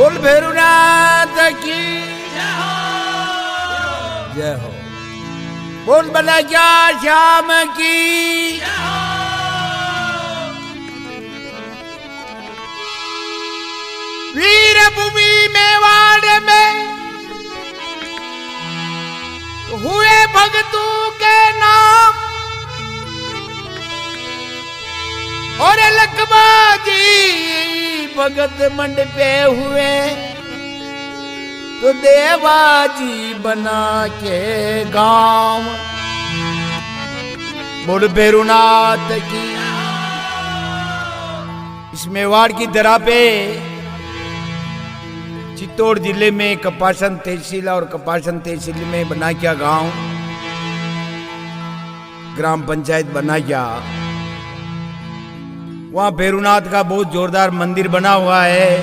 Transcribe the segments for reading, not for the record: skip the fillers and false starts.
बोल भैरवनाथ की जय हो। बोल बलैया श्याम की। वीर भूमि मेवाड़ में हुए भगतों के नाम और लकबा जी भगत मंडपे हुए तो देवाजी बना के गांव। बोल भैरवनाथ की। इस मेवाड़ की दरा पे चित्तौड़ जिले में कपासन तहसील और कपासन तहसील में बना क्या गांव, ग्राम पंचायत बना क्या। वहां भैरवनाथ का बहुत जोरदार मंदिर बना हुआ है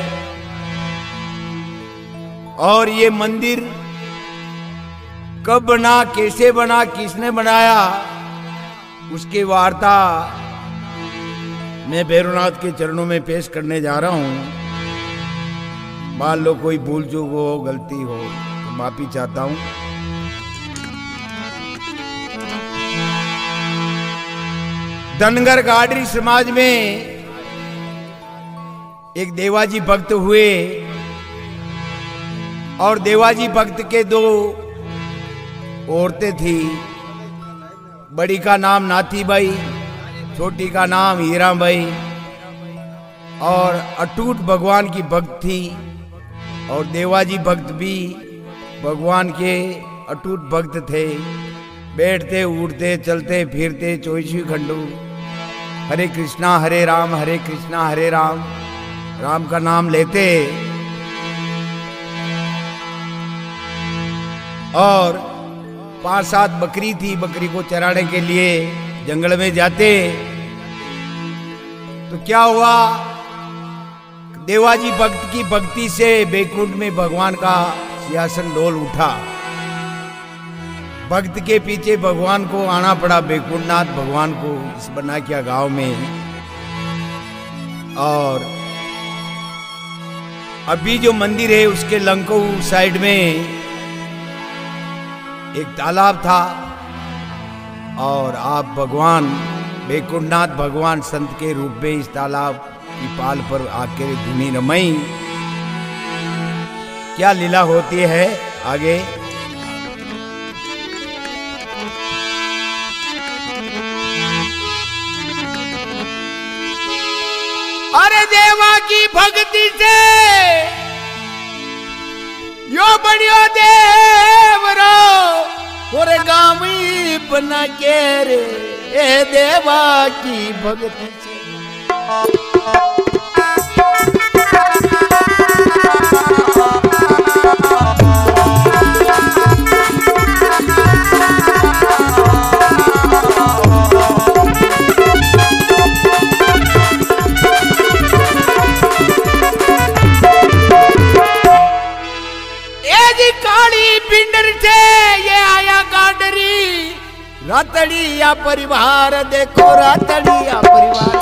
और ये मंदिर कब बना, कैसे बना, किसने बनाया, उसकी वार्ता मैं भैरवनाथ के चरणों में पेश करने जा रहा हूं। मान लो कोई भूल चूक हो, गलती हो तो माफी चाहता हूं। धनगर गाडरी समाज में एक देवाजी भक्त हुए और देवाजी भक्त के दो औरतें थी। बड़ी का नाम नाथीबाई, छोटी का नाम हीराबाई और अटूट भगवान की भक्त थी। और देवाजी भक्त भी भगवान के अटूट भक्त थे। बैठते उठते चलते फिरते 24 घंटों हरे कृष्णा हरे राम हरे कृष्णा हरे राम, राम का नाम लेते और 5-7 बकरी थी। बकरी को चराने के लिए जंगल में जाते तो क्या हुआ, देवाजी भक्त की भक्ति से बैकुंठ में भगवान का सिंहासन डोल उठा। भक्त के पीछे भगवान को आना पड़ा, बैकुंठनाथ भगवान को इस बना क्या गांव में। और अभी जो मंदिर है उसके लंको साइड में एक तालाब था और आप भगवान बैकुंठनाथ भगवान संत के रूप में इस तालाब की पाल पर आकर धुनी रमाई। क्या लीला होती है आगे। अरे देवा की भक्ति से यो बढ़ियो देवरो और गामी बना के रे ए देवा की भक्ति से। काली पिंडर से ये आया गाडरी रातड़िया परिवार, देखो रातड़िया परिवार।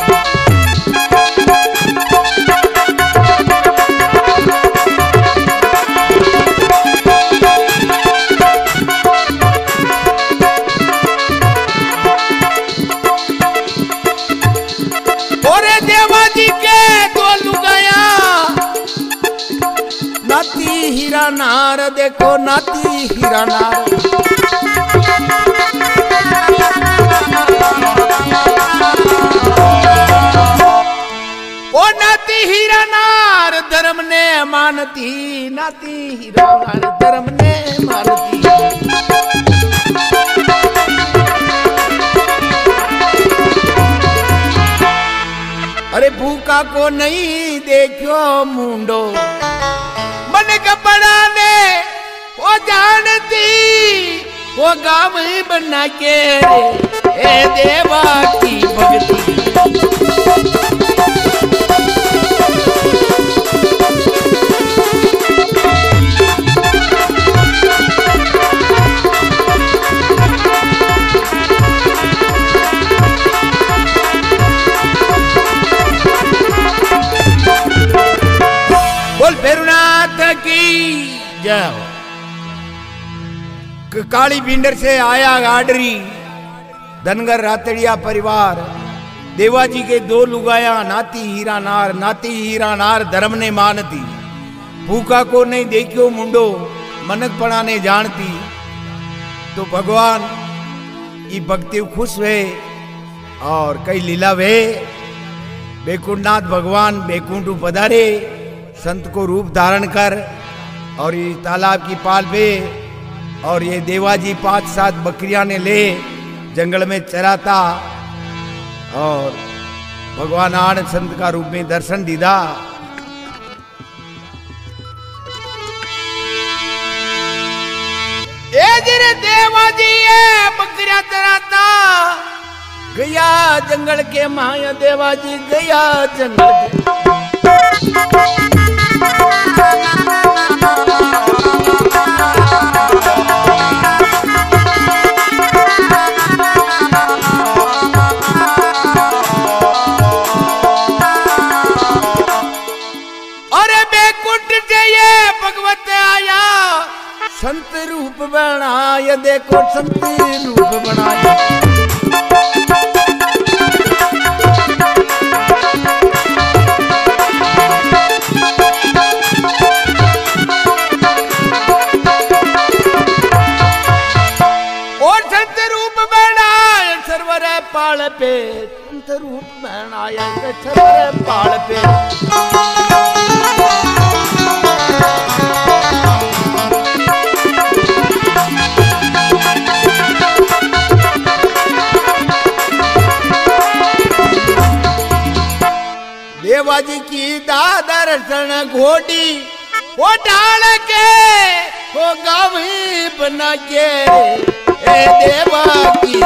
ओरे देवाजी के दो लुगाया नाती हीरा नार, देखो नाती हीरा नार। ओ नाती हीरा नार धर्म ने मानती, नाती हीरा नार धर्म ने मानती। अरे भूखा को नहीं देखो मुंडो, मन का बनाने वो जानती, वो गाँव ही बना के ए देवा की भक्ति। बोल भैरवनाथ काली भिंडर से आया गाडरी धनगर रातड़िया परिवार। देवाजी के दो लुगाया नाती हीरा नार धर्म ने मानती। भूखा को नहीं देखियो मुंडो मनक पड़ा ने जानती। तो भगवान ये भक्ति खुश हुए और कई लीला वे। बैकुंठनाथ भगवान बैकुंठ पधारे संत को रूप धारण कर और ये तालाब की पाल पे। और ये देवाजी 5-7 बकरियां ने ले जंगल में चराता और भगवान आनंद संत का रूप में दर्शन दीदा। देवाजी बकरियां चराता गया जंगल के माया। देवाजी गया जंगल के भगवत आया संत रूप बनाया। देखो संत रूप बनाया। और संत रूप बनाया सरवर पाल पे। संत रूप बनाया सरवर पाल पे। देवाजी की दर्शन घोड़ी वो डाल के वो गावी बना के। ए देवा की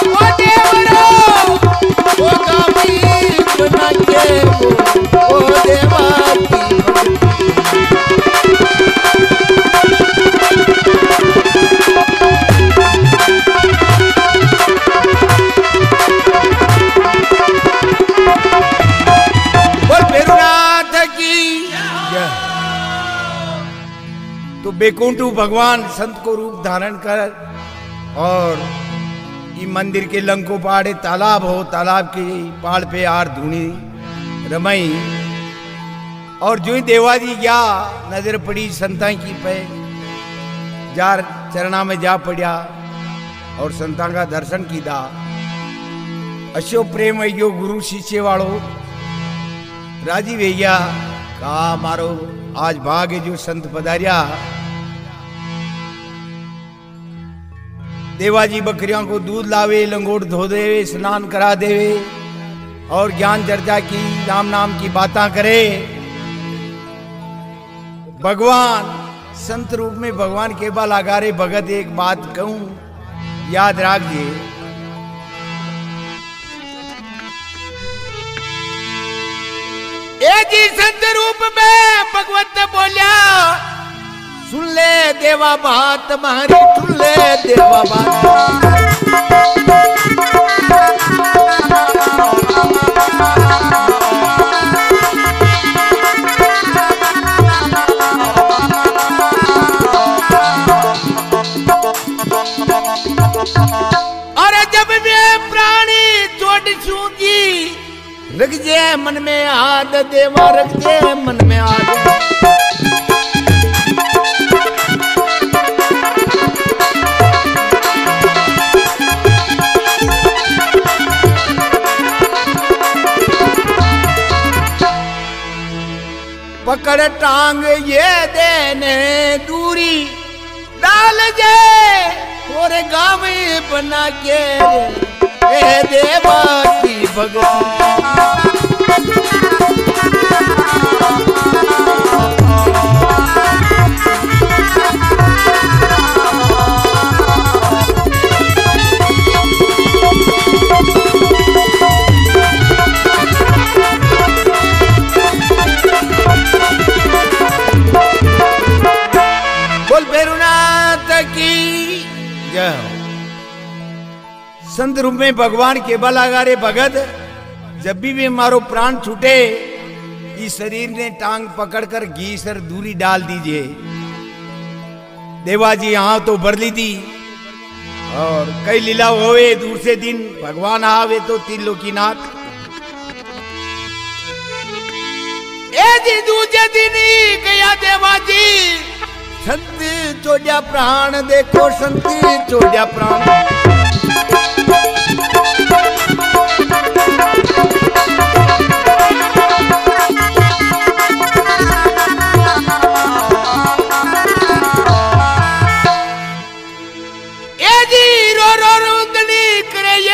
वो देवरो वो गावी बना के वो देवा की। तो बैकुंठ भगवान संत को रूप धारण कर और ये मंदिर के लंको पहाड़े तालाब हो। तालाब के पहाड़ पे आर धूनी रमई। और जो ही देवाजी गया नजर पड़ी संता की पे जार चरणा में जा पड़ा और संता का दर्शन कीधा। अशो प्रेम है गुरु शिष्य वालो राजी भैया का मारो आज भाग जो संत पधारिया। देवाजी बकरियों को दूध लावे लंगोट धो देवे स्नान करा देवे और ज्ञान चर्चा की राम नाम की बातें करे। भगवान संत रूप में भगवान के बल आगारे भगत एक बात कहूं याद रखिए। जी संत रूप में भगवत बोलिया सुन ले देवा बात मारी। सुन ले देवा बात। अरे जब मैं प्राणी चोट सूगी रख जे मन में आद। देवा रख जे मन में आद। पकड़ टांग ये देने दूरी डाल जे और गाँव बना के। ए देवा की भगवान बोल भैरवनाथ की जय। संत रूप में भगवान के बल आगारे भगत जब भी मारो प्राण छूटे इस शरीर ने टांग पकड़कर घी सर दूरी डाल दीजिए। देवा जी यहाँ तो भर ली थी और कई लीला होवे दूसरे दिन भगवान आवे तो त्रिलोकीनाथ। ए जी दूसरे दिन ही गया देवा जी संत चोड़िया प्राण, देखो संत चोड़िया प्राण।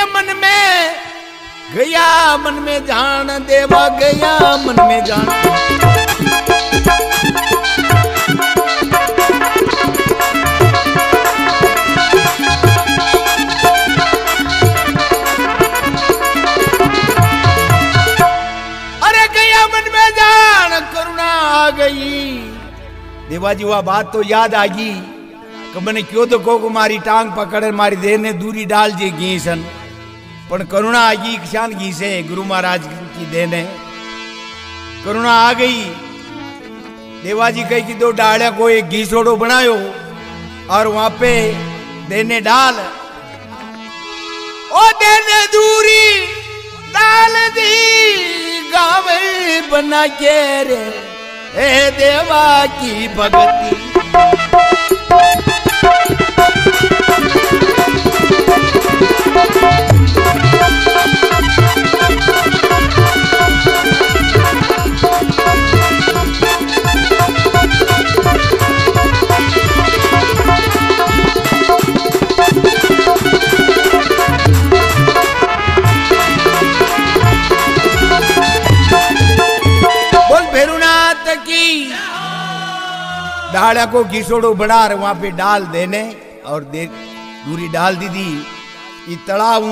मन में गया, मन में जान देवा गया, मन में जान। अरे गया मन में जान, करुणा आ गई। देवा जी वह बात तो याद आ गई कि मैंने क्यों तो को मारी टांग पकड़ मारी देह ने दूरी डाल जी घी सन, पर करुणा आ गई किसान घी से। गुरु महाराज की देन है, करुणा आ गई। देवा जी कही कि 2 डालिया को एक घी सोड़ो बनायो और वहां पे देने डाल। ओ देने दूरी डाल दी गावे बना के रे, ए देवा की भगती। डाड़ा को घिसोड़ो बना रहे वहां पे डाल देने और दूरी डाल दी थी। ये तड़ाव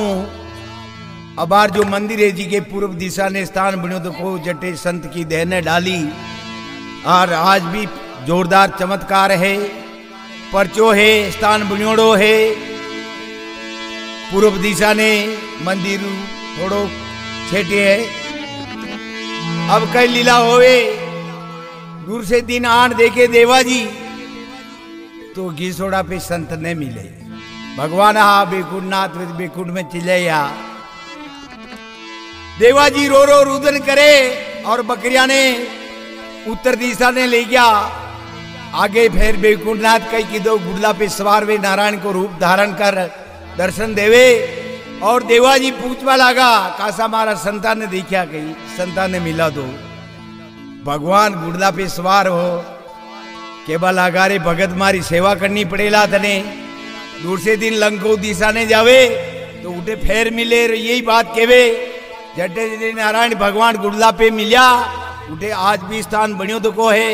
अबार जो मंदिर है जी के पूर्व दिशा ने स्थान बनो तो को जटे संत की देने डाली और आज भी जोरदार चमत्कार है। परचो है, स्थान बनोड़ो है। पूर्व दिशा ने मंदिर थोड़ो छेटे है। अब कई लीला होवे दूर से दिन आन देखे देवा जी तो घिसोड़ा पे संत ने मिले। भगवान हा बेकुंडनाथ बेकुंड में चिल्लाया। देवा जी रो रो रुदन करे और बकरिया ने उत्तर दिशा ने ले गया आगे। फिर बेकुंडनाथ कई की 2 गुड़ला पे सवार वे नारायण को रूप धारण कर दर्शन देवे। और देवा जी पूछवा लगा कासा मारा संतान ने देखा, कही संतान ने मिला दो। भगवान गुड़ला पे सवार हो केवल आगारे भगत मारी सेवा करनी पड़ेला तने। दूसरे दिन लंको दिशा ने जावे तो उठे फेर मिले। यही बात केवे जटे नारायण भगवान गुड़ला पे मिल्या उठे आज भी स्थान बनियो तो को है।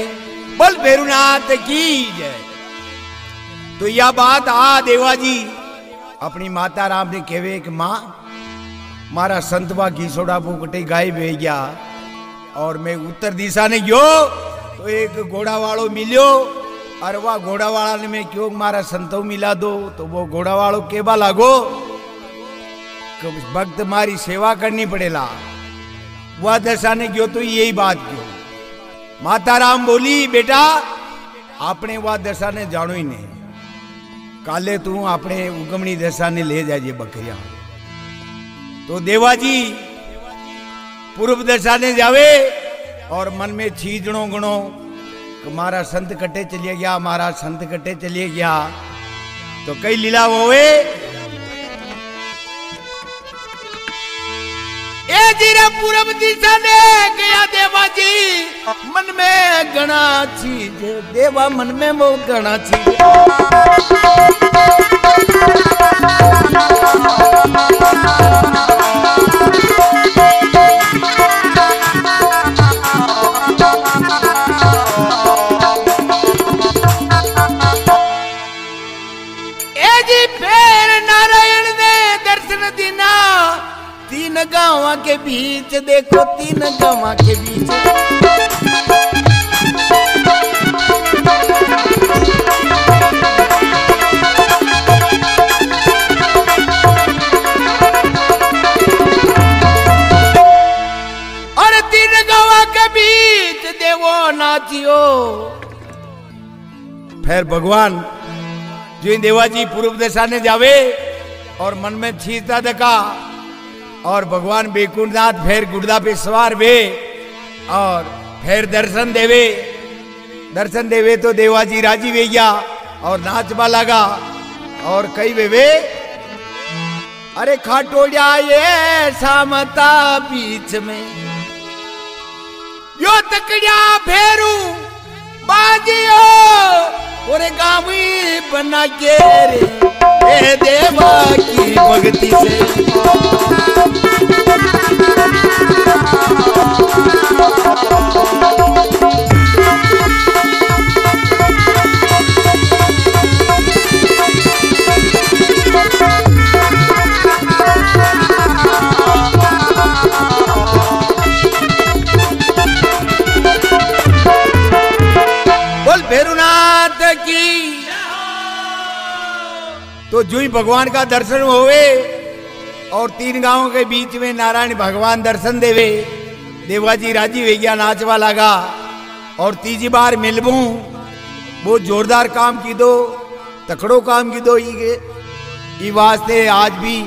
बोल भैरुनाथ की जय। तो यह बात आ देवा जी अपनी माता राम ने केवे कि मां मारा संतवा घिसोड़ा पुकटे गायब हो गया और मैं उत्तर दिशा ने गयो तो एक घोड़ा वालों मिलियो और वह घोड़ा वाला ने मैं क्यों मारा संतो मिला दो। तो वो घोड़ा वालों केबा लागो भक्त मारी सेवा करनी पड़ेला। वह दशा ने गयो तो यही बात क्यों। माता राम बोली बेटा आपने वह दशा ने जानो ही नहीं, काले तू अपने उगमनी दशा ने ले जाइए बकरिया। तो देवा जी पूर्व दशा ने जावे और मन में छीजणो गणो मारा संत कटे चलिए गया, मारा संत कटे चलिए गया। तो कई लीला होवे। ए जीरा पूर्व दिशा ने गया देवा जी मन में गणा चीज। देवा मन में वो गणा चीज। तीन गाँव के बीच देखो, 3 गाँव के बीच और 3 गाँव के बीच फिर भगवान जो देवाजी पूर्व दिशा ने जावे और मन में छींचता देखा और भगवान बैकुंठनाथ फिर गुड़दा पे सवार वे और फिर दर्शन देवे तो देवाजी राजी वे गया और नाचबा लगा और कई वे अरे खाटोड़िया ये सामता बीच में यो तकड़िया फेरू बाजियो और गावी बना के रे देवा की भक्ति से भैरवनाथ की तो जो ही भगवान का दर्शन होवे और 3 गांवों के बीच में नारायण भगवान दर्शन देवे देवाजी राजी वे गया नाचवा लगा और तीजी बार मिलबू वो जोरदार काम की दो तकड़ो काम की दो ये वास्ते आज भी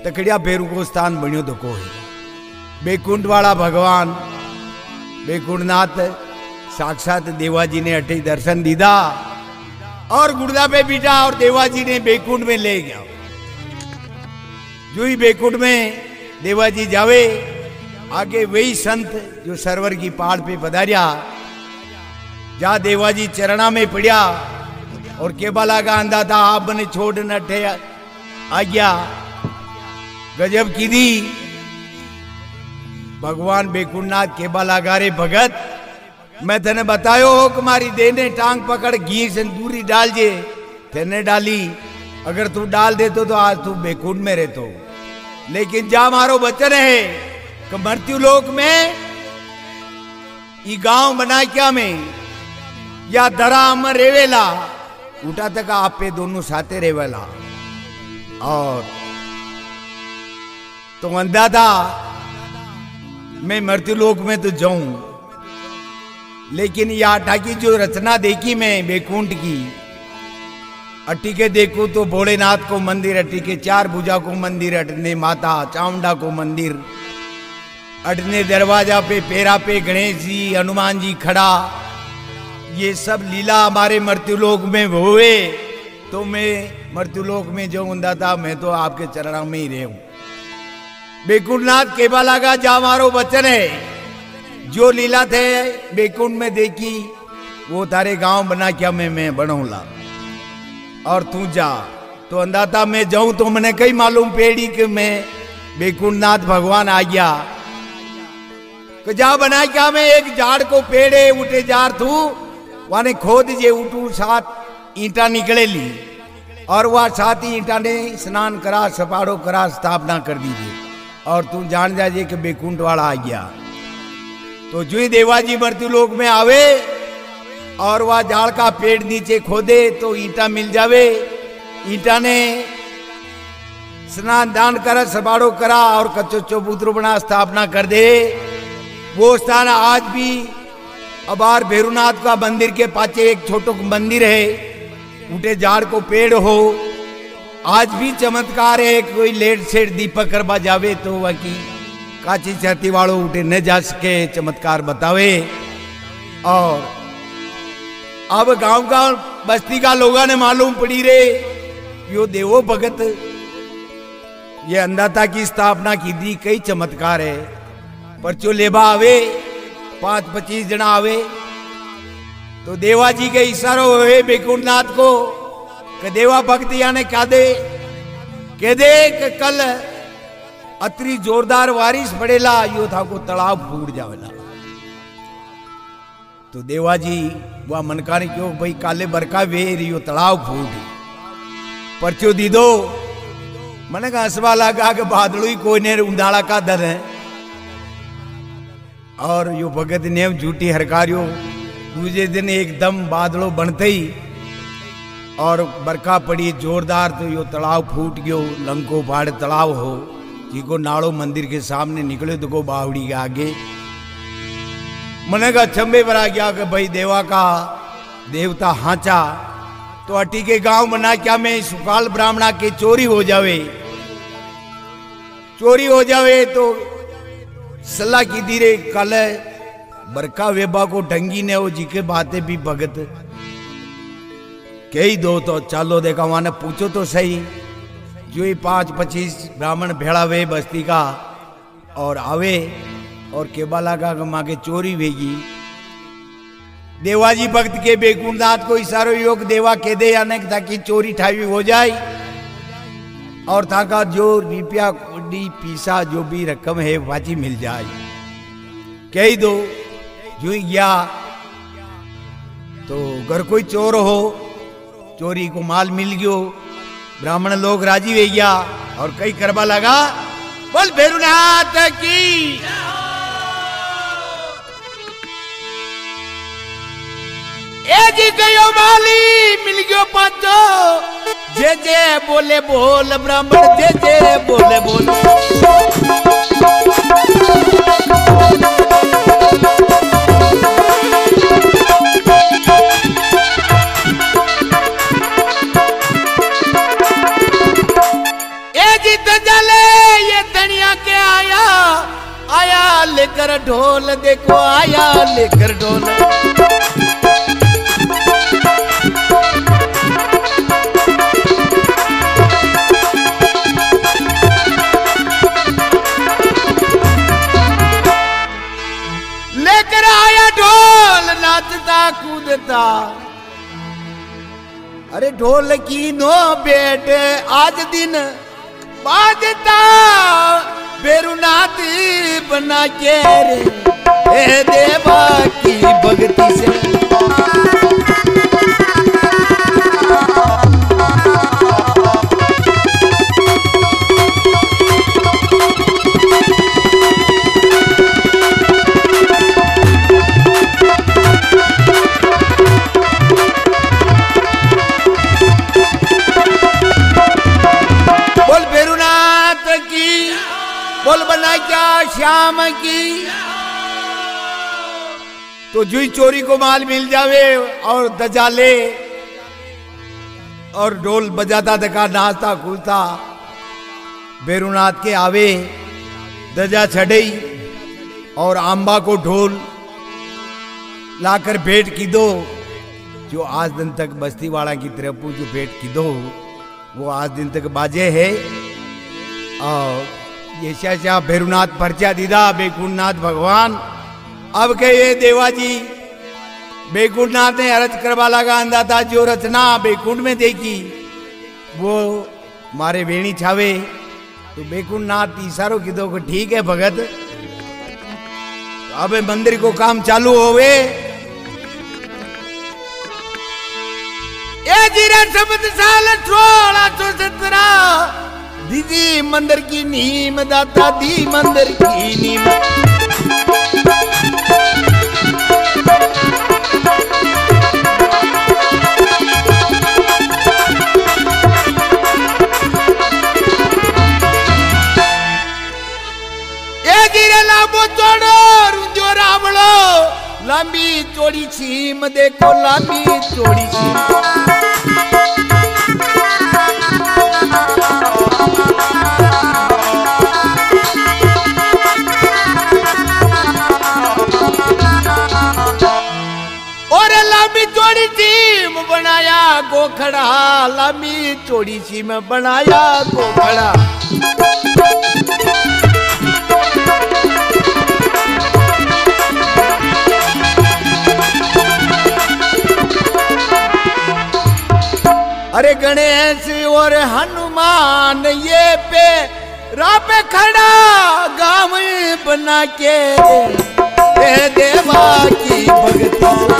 तकड़िया फेरू को स्थान बनियो तो को है बैकुंठ वाला भगवान बैकुंठनाथ साक्षात देवाजी ने अटे दर्शन दीदा और गुड़दा पे बिठा और देवाजी ने बैकुंठ में ले गया जो ही बैकुंठ में देवाजी जावे आगे वही संत जो सरवर की पहाड़ पे पधारिया जा देवाजी चरणा में पड़िया और केबाला का अंधा था आप बने छोड़ न ठे आ गया गजब की दी भगवान बैकुंठनाथ केबाला गारे भगत मैं तेने बतायो हो कि मारी देने टांग पकड़ घी से दूरी डाल जे तेने डाली अगर तू डाल दे तो आज तू बैकुंठ में रहतो लेकिन जा मारो वचन है कि मृत्यु लोक में ई गांव बना क्या में या धराम रेवेला उठा तक आप पे दोनों साथे रेवेला और तो अंधा था मैं मृत्यु लोक में तो जाऊं लेकिन यह आटा की जो रचना देखी मैं बैकुंठ की अट्टी के देखूं तो भोलेनाथ को मंदिर अट्टी के 4 भुजा को मंदिर अटने माता चामुंडा को मंदिर अटने दरवाजा पे पेरा पे गणेश जी हनुमान जी खड़ा ये सब लीला हमारे मृत्युलोक में हुए तो मैं मृत्युलोक में जो उंदा था मैं तो आपके चरणों में ही रहूं बैकुंठनाथ केबाला का जा मारो वचन है जो लीला थे बैकुंठ में देखी वो तारे गांव बना क्या मैं बनूंगा और तू जा तो अंदाता मैं जाऊं तो मैंने कई मालूम पेड़ी कि मैं बैकुंठनाथ भगवान आ गया कि जा बना क्या मैं एक झाड़ को पेड़े उठे जार थू वाने खोद जे उठू 7 ईंटा निकले ली और वह 7 ईंटा ने स्नान करा सपाड़ो करा स्थापना कर दीजिए और तू जान जाजे कि बैकुंठ वाला आ गया तो जो ही देवाजी मृत्युलोक में आवे और वह झाड़ का पेड़ नीचे खोदे तो ईंटा मिल जावे ईंटा ने स्नान दान करा सबाड़ो करा और कच्चो चबूतरो बना स्थापना कर दे वो स्थान आज भी अबार भैरवनाथ का मंदिर के पाचे एक छोटो मंदिर है उठे झाड़ को पेड़ हो आज भी चमत्कार है कोई लेट सेठ दीपक करवा जावे तो वह की काची छाती वालों उठे न जा सके चमत्कार बतावे और अब गांव का बस्ती का लोगों ने मालूम पड़ी रे यो देवो भगत ये अंधाता की स्थापना की दी कई चमत्कार है परचो लेबा आवे 5-25 जना आवे तो देवाजी के इशारो हुए बैकुंठनाथ को कि देवा भक्त याने क्या दे कह दे कि कल अतरी जोरदार बारिश पड़ेला यो था को तालाब फूट जावेला तो देवाजी वह मनकाने क्यों भाई काले बरका वेर यो तालाब फूट परचो दी दो मैंने कहा हंसवा लगा कि बादलों ही कोई ने उंडाला का दर है और यो भगत ने झूठी हरकारियो दूसरे दिन एकदम बादलों बनते ही और बरखा पड़ी जोरदार तो यो तालाब फूट गयो लंको पहाड़ तालाब हो जिको नाड़ो मंदिर के सामने निकले तो को बावड़ी के आगे मैंने कहा चंबे पर आ गया कि भाई देवा का देवता हाचा तो अटी के गांव बना क्या में सुकाल ब्राह्मणा के चोरी हो जावे तो सलाह की धीरे कल बरका वेबा को ढंगी ने वो जी के बातें भी भगत कही दो तो चालो देखा वहां पूछो तो सही जो ही 5-25 ब्राह्मण भेड़ा वे बस्ती का और आवे और केबा लगा माँ के चोरी वेगी देवाजी भक्त के बेकुंडात को इशारो योग देवा के दे यानी ताकि चोरी ठावी हो जाए और ताका जो रुपया कोडी पीसा जो भी रकम है वाची मिल जाए कह दो जो गया तो घर कोई चोर हो चोरी को माल मिल गयो ब्राह्मण लोग राजी हो गया और कई करवा लगा बोल भैरवनाथ की ए जी गयो माली मिल गयो पांचो जे जे बोले बोल ब्राह्मण जे जे बोले बोल ए जी तजले ये धनिया के आया लेकर ढोल देखो आया लेकर ढोल नाचता कूदता अरे ढोल की नो बेट आज दिन बाजता भैरवनाथ बना के रे देवा की भक्ति से बोल बना क्या श्याम की तो जुई चोरी को माल मिल जावे और दजाले और ढोल बजाता देखा नाचता कूदता भैरवनाथ के आवे दजा छड़ई और आंबा को ढोल लाकर भेंट की दो जो आज दिन तक बस्ती वाला की तरफ जो भेंट की दो वो आज दिन तक बाजे है और ये शाह भैरवनाथ पर्चा दीदा बेकुंठनाथ भगवान अब के ये देवाजी बेकुंठनाथ ने अर्ज करवा लगा अंदा था जो रचना बेकुंठ में देखी वो मारे वेणी छावे तो बेकुंठनाथ इशारों की दो को ठीक है भगत तो अब मंदिर को काम चालू होवे ए जीरा शब्द साल 1617 दीदी मंदिर की नीम दाता दी मंदिर की नीम ए गिरे लाबो चोड़ो रुंजो रावलो लंबी चौड़ी छीम देखो लंबी चौड़ी छीम चौड़ी सी में बनाया गोखड़ा लंबी चौड़ी सी में बनाया गोखड़ा अरे गणेश और हनुमान ये पे रापे खड़ा गाँव बना के देवा की भक्ति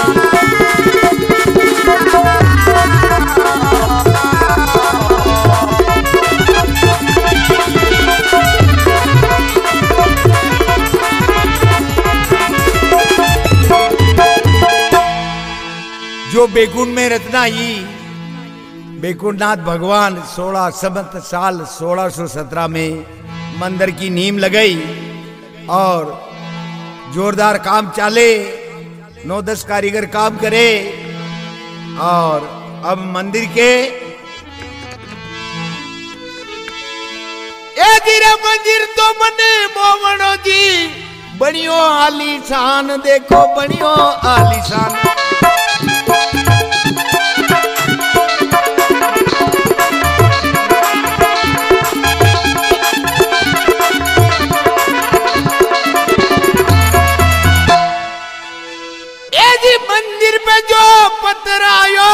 जो बेकुंठ में रचना ही बेकुंठनाथ भगवान 16 संवत साल 1617 में मंदिर की नींव लगाई और जोरदार काम चाले 9-10 कारीगर काम करे और अब मंदिर के ए धीरे मंदिर तो मने मोवणो जी बनियो आलीशान, देखो बनियो आलीशान। मंदिर पे जो पत्थर आयो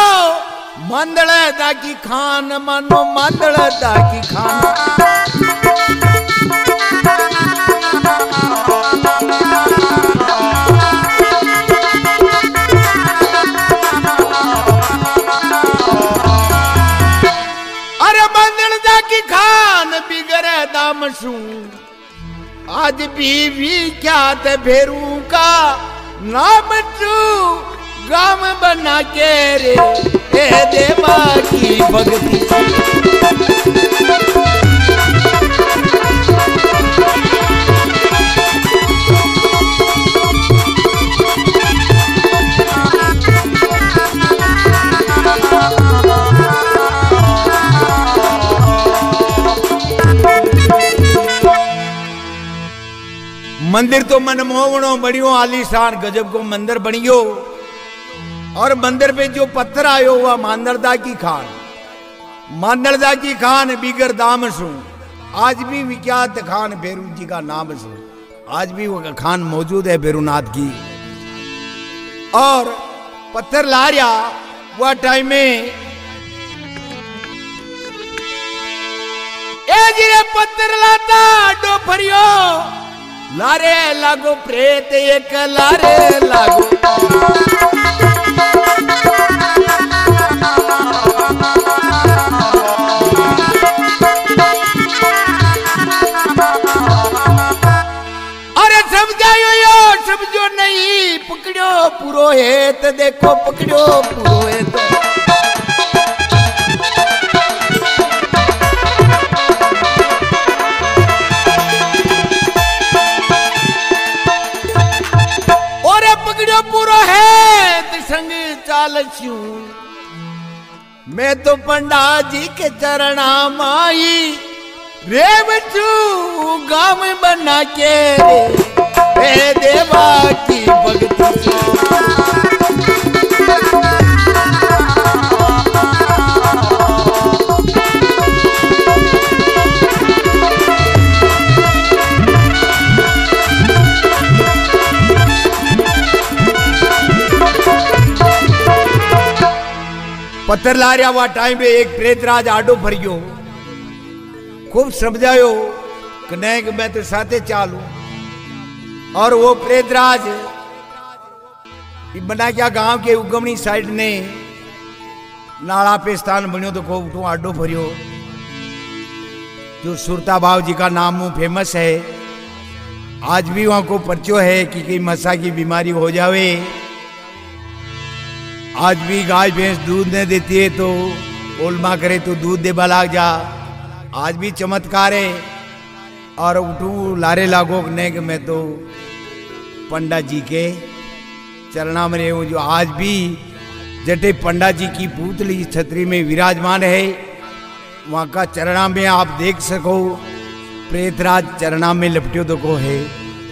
मंदड़ दाकी खान, मानो मंदड़ दाकी खान। अरे मंदड़ दाकी खान बिगड़े दाम सू आज भी क्या ते भेरू का नाम चू गाम बना के रे ए देवा की भक्ति। मंदिर तो मनमोहनो बनियो आलीशान, गजब को मंदिर बनियो। और मंदिर पे जो पत्थर आयो हुआ मांदरदा की खान, मांदरदा की खान बिगर दाम सु आज भी विख्यात खान भैरू जी का नाम सु आज भी वो खान मौजूद है भैरूनाथ की। और पत्थर ला रहा वह टाइम में ए जिरे पत्थर लाता डोफरियो लारे लागो प्रेत एक लारे लागो। अरे समझायो यो समझो नहीं पकड़ो पुरोहित, देखो पकड़ो पुरोहित। पुरोहित संग चालचू मैं तो पंडा जी के चरणा माई रेवचू गांव बना के रे देवा की भक्ति। पत्थर ला रहा हुआ टाइम पे एक प्रेतराज आडो भरियो खूब समझायो कि नहीं मैं तो साथे चालू। और वो प्रेतराज बना क्या गांव के उगमनी साइड ने नाला पे स्थान बनियो तो खूब तो आडो भरियो जो सुरता भाव जी का नाम फेमस है। आज भी वहां को पर्चो है कि कहीं मसा की बीमारी हो जावे। आज भी गाय भैंस दूध नहीं देती है तो ओलमा करे तो दूध देवा लाग जा। आज भी चमत्कार है। और उठू लारे लागो ने कि मैं तो पंडा जी के चरणा में रहूं। जो आज भी जटे पंडा जी की पुतली छतरी में विराजमान है वहां का चरणा में आप देख सको प्रेतराज चरणा में लपटियो तो को है।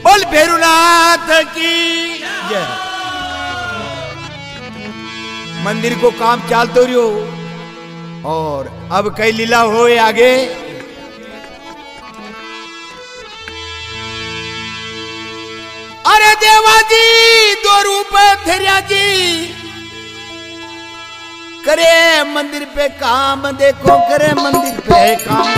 बोल भैरूनाथ की जय। मंदिर को काम चालतो रियो और अब कई लीला होए आगे। अरे देवा जी दो रूप थेरिया जी करे मंदिर पे काम, देखो करे मंदिर पे काम।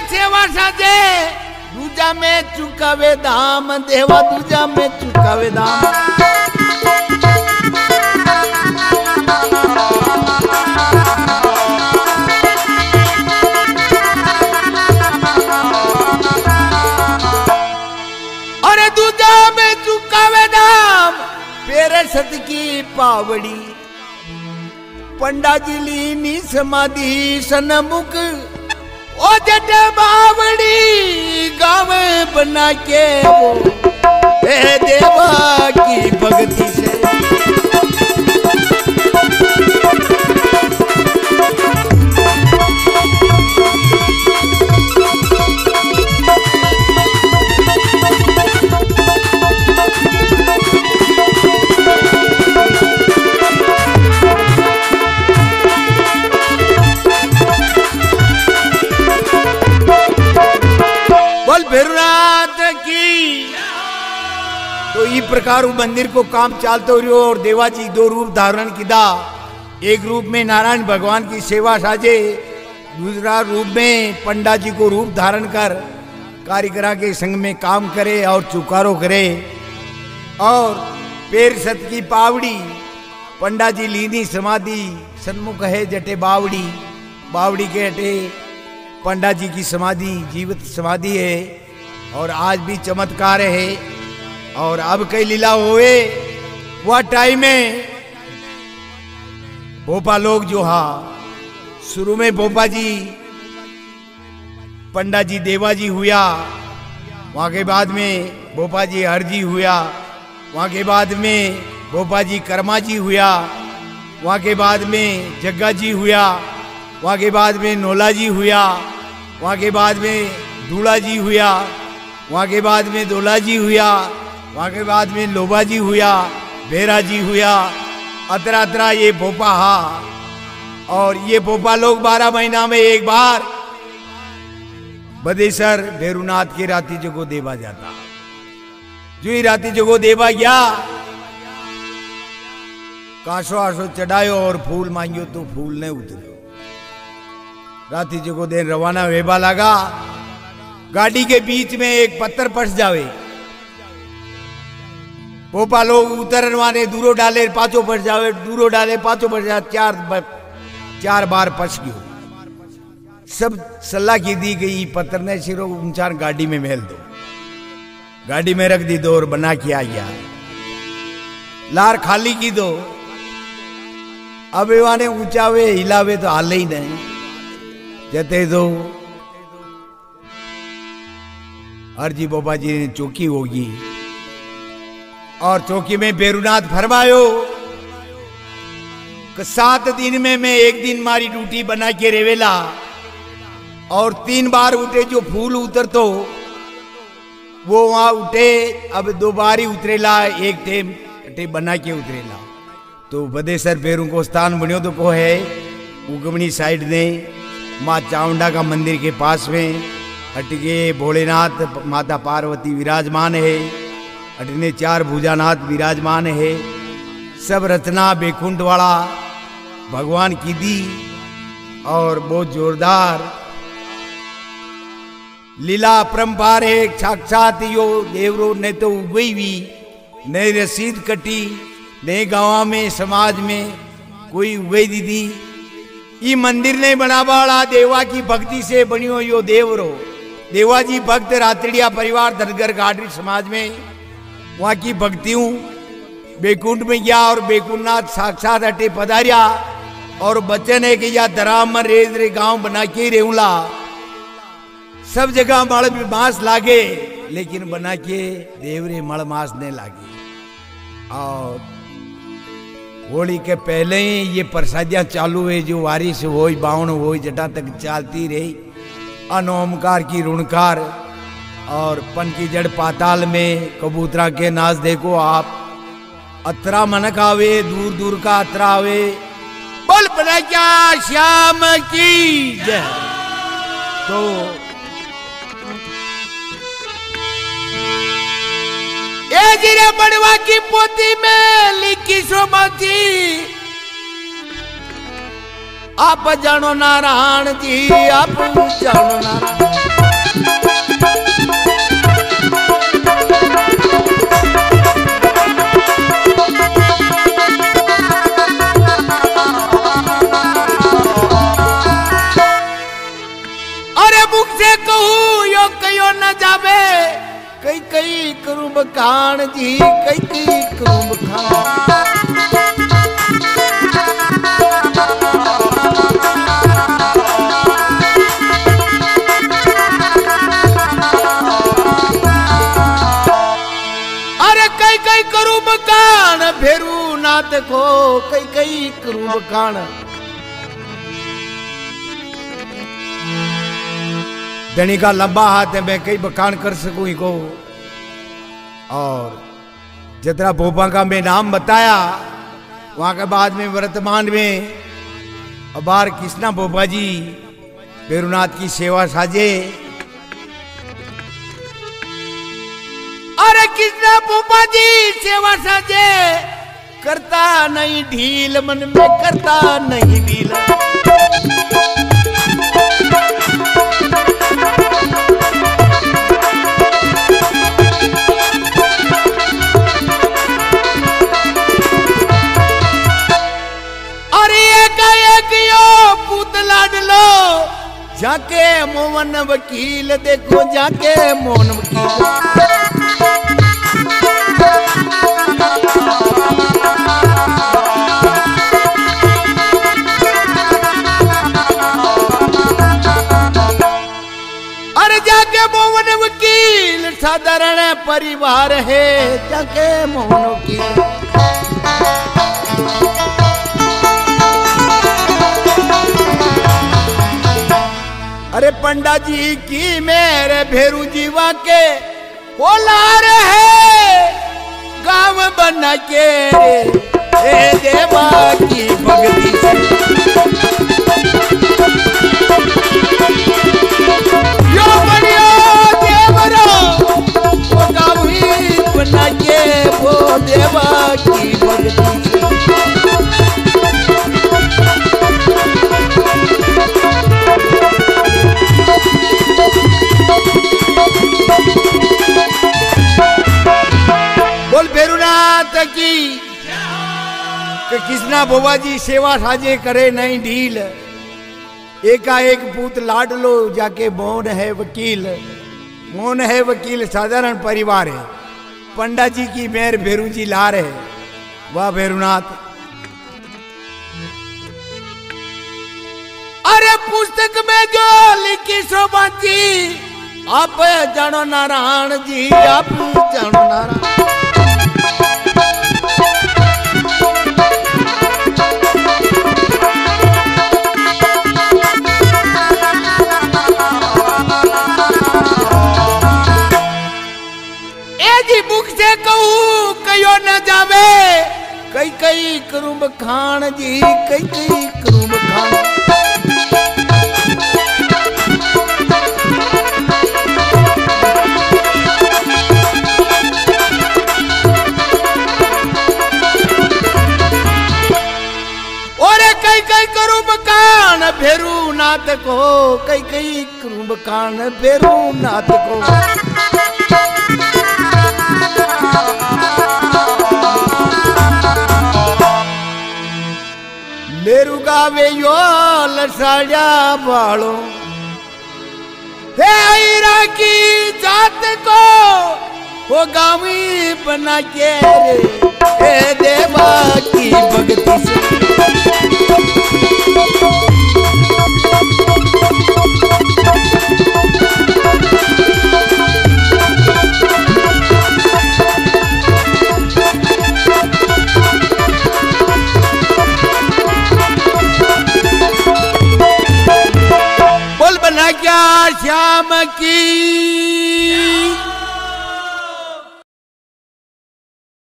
सेवा साजे दूजा में चुकावे दाम, देवा दूजा में चुकावे दाम। अरे दूजा में चुकावे दाम पेरे सत की पावड़ी पंडा जी लीनी समाधि सनमुख ओ जट बावड़ी गावे बना के वो देवा की भक्ति से भैरवनाथ की। तो इस प्रकार मंदिर को काम चालते हो और देवाजी दो रूप धारण किया। एक रूप में नारायण भगवान की सेवा साजे, दूसरा रूप में पंडा जी को रूप धारण कर कारीगरा के संग में काम करे और चुकारो करे। और पैर सत की पावड़ी पंडा जी लीनी समाधि सन्मुख है जटे बावड़ी, बावड़ी के हटे पंडा जी की समाधि जीवित समाधि है और आज भी चमत्कार है। और अब कई लीला हुए वह टाइम में भोपा लोग जो हा शुरू में भोपा जी पंडा जी देवाजी हुआ, वहां के बाद में भोपा जी हरजी हुआ, वहां के बाद में भोपा जी कर्मा जी हुआ, वहां के बाद में जग्गा जी हुआ, वहां के बाद में नोला जी हुआ, वहां के बाद में दूल्हा जी हुआ, वहां के बाद में दोला जी हुआ, वहां के बाद में लोबा जी हुआ, भेरा जी हुआ, अतरा अतरा ये भोपा हा। और ये भोपा लोग 12 महीना में एक बार बदेसर भैरवनाथ के राती जगो देवा जाता। जो ही राती जगो देवा गया, काशो आशो चढ़ायो और फूल मांगियो तो फूल ने उतरे। राती जगो दिन रवाना वेबा लगा, गाड़ी के बीच में एक पत्थर फंस जावे। पोपा लोग उतरन वाले दूरो डाले पाचो फंस जावे, दूरो डाले पाचो फंस जावे, चार बार फंस गयो। सब सलाह की दी गई पत्थर ने सिरो ऊंचा गाड़ी में मेल दो, गाड़ी में रख दी दो और बना के आ गया। लार खाली की दो, अब वाने ऊंचावे हिलावे तो हाल ही नहीं जते दो। हरजी बाबा जी ने चौकी होगी और चौकी में भैरवनाथ फरमायो कि 7 दिन में मैं एक दिन मारी ड्यूटी बना के रेवेला और 3 बार उठे जो फूल उतर तो वो वहां उठे, अब 2 बार ही उतरेला, एक टेम बना के उतरेला। तो बदेसर भैरू को स्थान बनियो तो को है उगमनी साइड ने माँ चामुंडा का मंदिर के पास में अटके भोलेनाथ माता पार्वती विराजमान है, अटने 4 भुजानाथ विराजमान है। सब रचना बैकुंठ वाला भगवान की दी और बहुत जोरदार लीला परंपार है। साक्षात यो देवरो ने तो उगई हुई नई रसीद कटी, नए गाँव में समाज में कोई उगई दीदी। ये मंदिर नहीं बना वाला देवा की भक्ति से बनियो यो देवरो। देवाजी भक्त रात्रिया परिवार धनगर गाड़ी समाज में वहां की भक्तियों बैकुंठ में गया और बैकुंठनाथ साक्षात हटे पधारिया और बचन है कि या दराम रेज रे गांव बना के रेउला। सब जगह मड़ मांस लागे लेकिन बना के देवरे मड़ मांस नहीं लागे। और होली के पहले ही ये प्रसादियां चालू है जो वारिश हो बावण हो जटा तक चलती रही। अनोमकार की रुणकार और पन की जड़ पाताल में कबूतरा के नाच देखो आप। अतरा मनक आवे दूर दूर का अतरा आवे। बोल बना क्या श्याम की जय। तो ए जिरे बड़वा की पोती में लिखी सोमती आप जानो नारायण जी, आप जानो नारायण। अरे मुख से कहूँ यो कहो न जावे, कई कई करूं बखान जी, कई कई करूं बखान। नाथ को कई कई करूं बखान। धनी का लंबा हाथ है, मैं कई बखान कर सकूं इको। और जितना भोपा का मैं नाम बताया, वहां के बाद में वर्तमान में अबार कृष्णा भोपा जी भैरवनाथ की सेवा साजे। अरे कृष्णा भोपा जी सेवा साजे, करता नहीं ढील मन में, करता नहीं ढील। जाके मोहन वकील देखो, जाके मोहन वकील। अरे जाके मोहन वकील साधारण परिवार है, जाके मोहन वकील। अरे पंडा जी की मेरे भेरू जीवा के बोलार है, गांव बना के रे देवा की भक्ति से। यो बनियो देवरो, वो गांव ही बना के वो देवा की भक्ति से। बोल भैरवनाथ की। कृष्णा भोपा जी सेवा साजे करे नहीं ढील, एकाएक पूत लाड लो, जाके मोहन है वकील। मोहन है वकील साधारण परिवार है, पंडा जी की मेहर भैरू जी लार है। वाह भैरवनाथ। अरे पुस्तक में जो लिखी शोभा जी, आप जानो नारायण जी, आप जानो नारायण। मुख से कहूँ कयो न जावे, कई कई करूं बखान जी, कई कई करूं बखान। और कई कई करूं बखान भैरवनाथ को, कई कई करूं बखान भैरवनाथ को। मेरू गावे यो लसाड़ा बालो, हे आयरा की जात को वो गावी बना के रे, हे देवा की भक्ति से। श्याम की